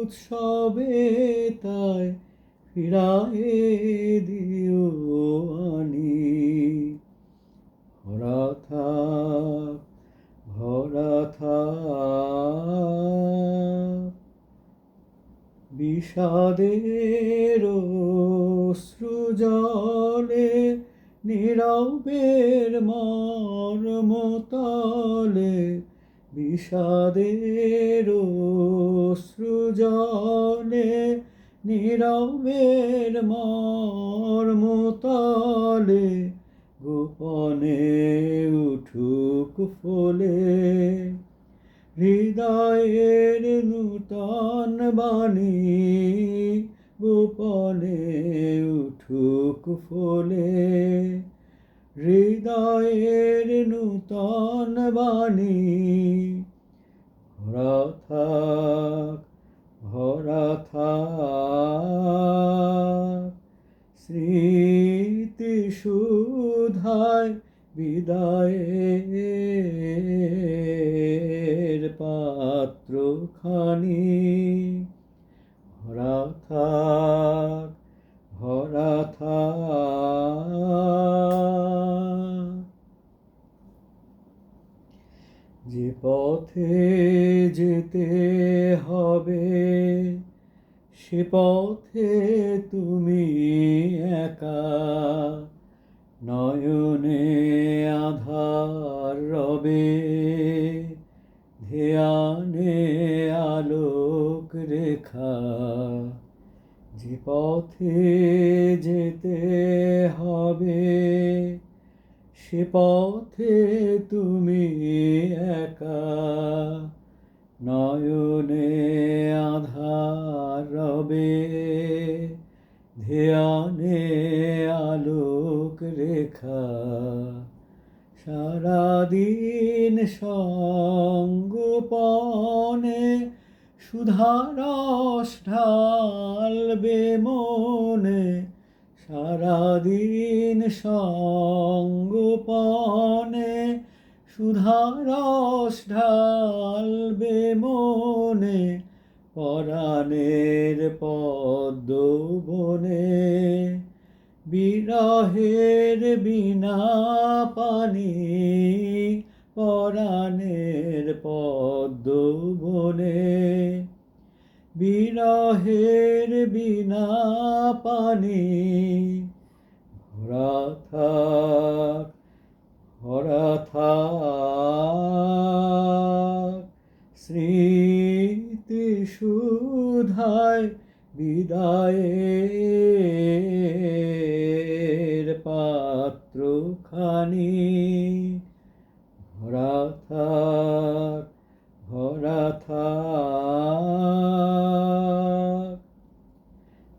উৎসবে তাই ফিরায়ে দিও আনি। ভরা থাক, ভরা থাক বিষাদের অশ্রু জলে, নীরবের মর্মতলে। বিষাদের অশ্রু জলে, নীরবের মর্মতলে। গোপনে উঠুক ফলে হৃদয়ের নূতন বাণী। গোপনে উঠুক ফলে হৃদয়ের নূতন বাণী। ভরা থাক, ভরা থাক স্মৃতি সুধায় বিদায়ের পাত্রখানি। ভরা থাক, ভরা থাক যে পথে যেতে হবে সে পথে তুমি একা। নয়নে আধার রবে, ধ্যানে আলোক রেখা। যে পথে যেতে হবে সে পথে তুমি একা। নয়নে আধার রবে, ধ্যানে আলোক রেখা। সারাদিন সঙ্গোপনে সুধারস ঢালবে মনে। সারাদিন সঙ্গোপনে সুধারস ঢালবে মনে। পরাণের পদ্ম বনে বিরহের বীণা পানি। পরাণের পদ্ম বনে বিরহের বীণা পানি। ভরা থাক, ভরা থাক স্মৃতি সুধায় বিদায়ের পাত্রখানি। ভরা থাক, ভরা থাক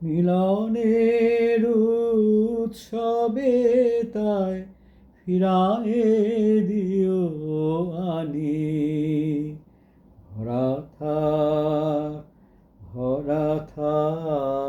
মিলনের উৎসবে তাই ফিরায়ে দিও আনি। ভরা থাক, ভরা থাক।